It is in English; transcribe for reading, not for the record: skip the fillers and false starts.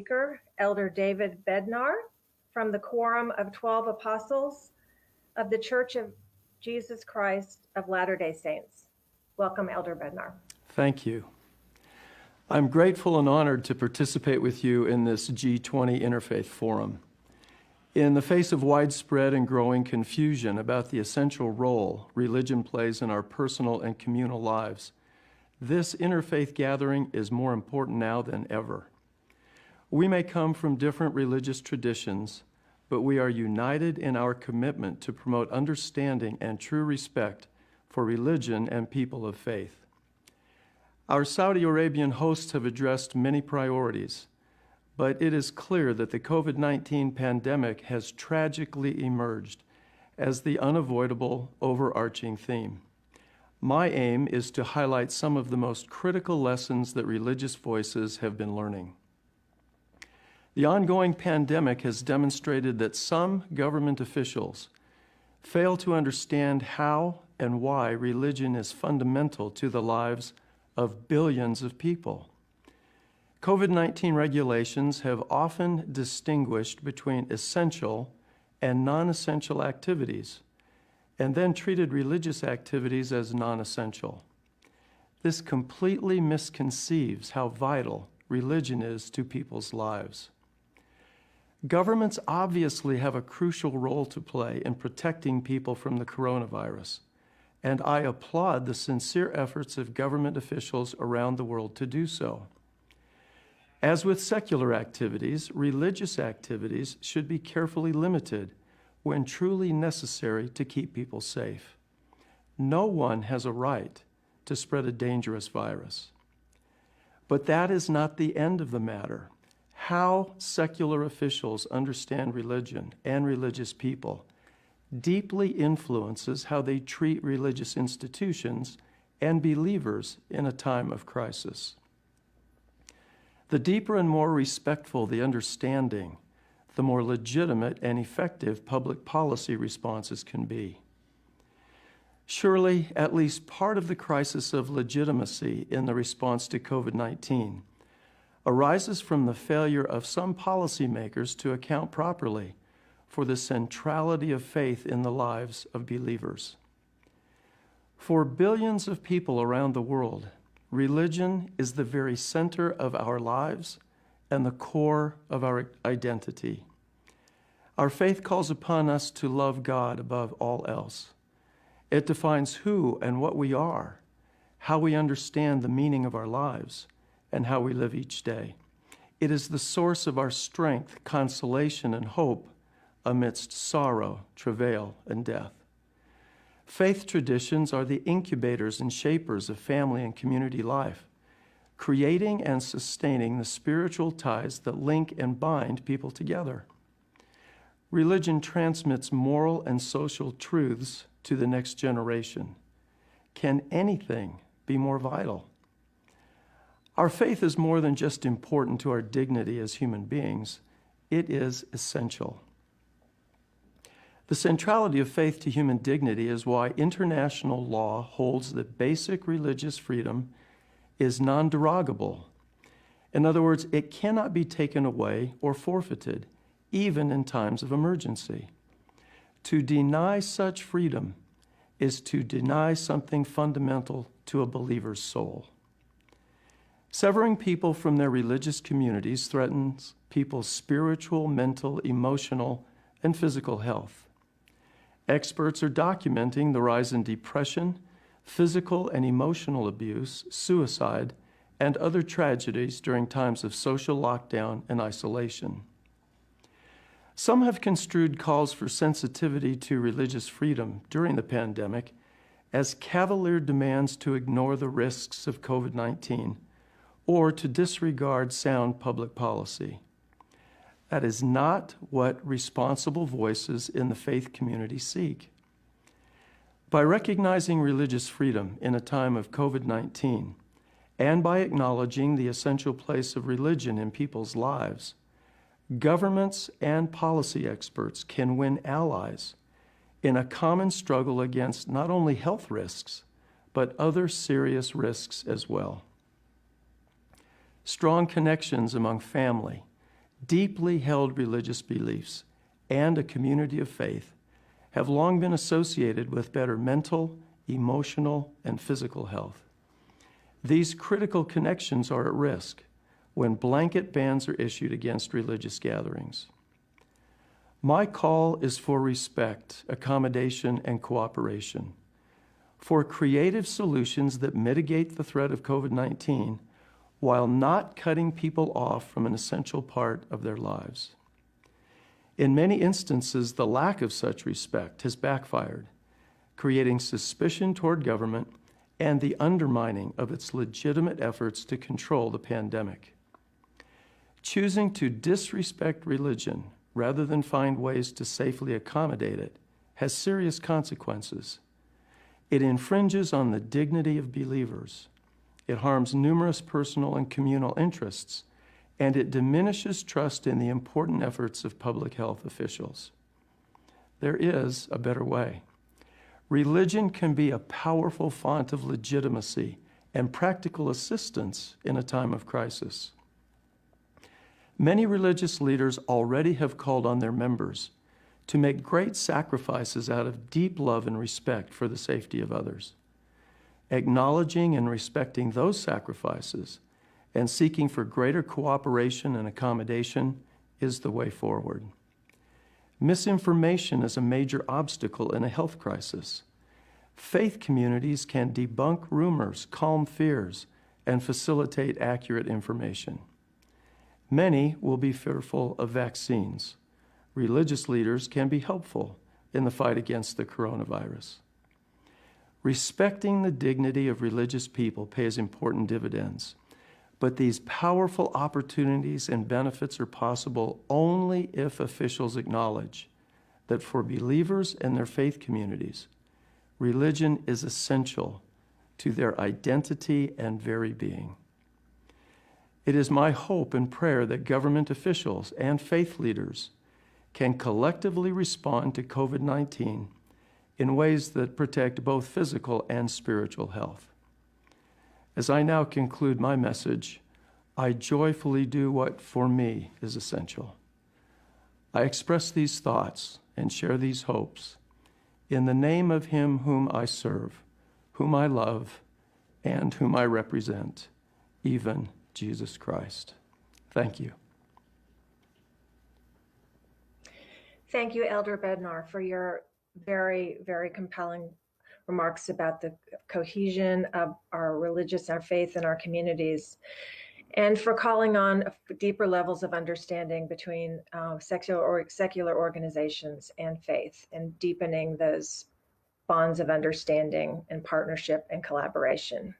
speaker, Elder David Bednar, from the Quorum of 12 Apostles of the Church of Jesus Christ of Latter-day Saints. Welcome, Elder Bednar. Thank you. I'm grateful and honored to participate with you in this G20 Interfaith Forum. In the face of widespread and growing confusion about the essential role religion plays in our personal and communal lives, this interfaith gathering is more important now than ever. We may come from different religious traditions, but we are united in our commitment to promote understanding and true respect for religion and people of faith. Our Saudi Arabian hosts have addressed many priorities, but it is clear that the COVID-19 pandemic has tragically emerged as the unavoidable overarching theme. My aim is to highlight some of the most critical lessons that religious voices have been learning. The ongoing pandemic has demonstrated that some government officials fail to understand how and why religion is fundamental to the lives of billions of people. COVID-19 regulations have often distinguished between essential and non-essential activities, and then treated religious activities as non-essential. This completely misconceives how vital religion is to people's lives. Governments obviously have a crucial role to play in protecting people from the coronavirus, and I applaud the sincere efforts of government officials around the world to do so. As with secular activities, religious activities should be carefully limited when truly necessary to keep people safe. No one has a right to spread a dangerous virus. But that is not the end of the matter. How secular officials understand religion and religious people deeply influences how they treat religious institutions and believers in a time of crisis. The deeper and more respectful the understanding, the more legitimate and effective public policy responses can be. Surely, at least part of the crisis of legitimacy in the response to COVID-19 arises from the failure of some policymakers to account properly for the centrality of faith in the lives of believers. For billions of people around the world, religion is the very center of our lives and the core of our identity. Our faith calls upon us to love God above all else. It defines who and what we are, how we understand the meaning of our lives, and how we live each day. It is the source of our strength, consolation, and hope amidst sorrow, travail, and death. Faith traditions are the incubators and shapers of family and community life, creating and sustaining the spiritual ties that link and bind people together. Religion transmits moral and social truths to the next generation. Can anything be more vital? Our faith is more than just important to our dignity as human beings. It is essential. The centrality of faith to human dignity is why international law holds that basic religious freedom is non-derogable. In other words, it cannot be taken away or forfeited, even in times of emergency. To deny such freedom is to deny something fundamental to a believer's soul. Severing people from their religious communities threatens people's spiritual, mental, emotional, and physical health. Experts are documenting the rise in depression, physical and emotional abuse, suicide, and other tragedies during times of social lockdown and isolation. Some have construed calls for sensitivity to religious freedom during the pandemic as cavalier demands to ignore the risks of COVID-19 or to disregard sound public policy. That is not what responsible voices in the faith community seek. By recognizing religious freedom in a time of COVID-19 and by acknowledging the essential place of religion in people's lives, governments and policy experts can win allies in a common struggle against not only health risks, but other serious risks as well. Strong connections among family deeply held religious beliefs and a community of faith have long been associated with better mental, emotional, and physical health. These critical connections are at risk when blanket bans are issued against religious gatherings. My call is for respect, accommodation, and cooperation, for creative solutions that mitigate the threat of COVID-19 while not cutting people off from an essential part of their lives. In many instances, the lack of such respect has backfired, creating suspicion toward government and the undermining of its legitimate efforts to control the pandemic. Choosing to disrespect religion rather than find ways to safely accommodate it has serious consequences. It infringes on the dignity of believers. It harms numerous personal and communal interests, and it diminishes trust in the important efforts of public health officials. There is a better way. Religion can be a powerful font of legitimacy and practical assistance in a time of crisis. Many religious leaders already have called on their members to make great sacrifices out of deep love and respect for the safety of others. Acknowledging and respecting those sacrifices and seeking for greater cooperation and accommodation is the way forward. Misinformation is a major obstacle in a health crisis. Faith communities can debunk rumors, calm fears, and facilitate accurate information. Many will be fearful of vaccines. Religious leaders can be helpful in the fight against the coronavirus. Respecting the dignity of religious people pays important dividends, but these powerful opportunities and benefits are possible only if officials acknowledge that for believers and their faith communities, religion is essential to their identity and very being. It is my hope and prayer that government officials and faith leaders can collectively respond to COVID-19 in ways that protect both physical and spiritual health. As I now conclude my message, I joyfully do what for me is essential. I express these thoughts and share these hopes in the name of Him whom I serve, whom I love, and whom I represent, even Jesus Christ. Thank you. Thank you, Elder Bednar, for your very, very compelling remarks about the cohesion of our religious, our faith, and our communities, and for calling on deeper levels of understanding between secular organizations and faith, and deepening those bonds of understanding and partnership and collaboration.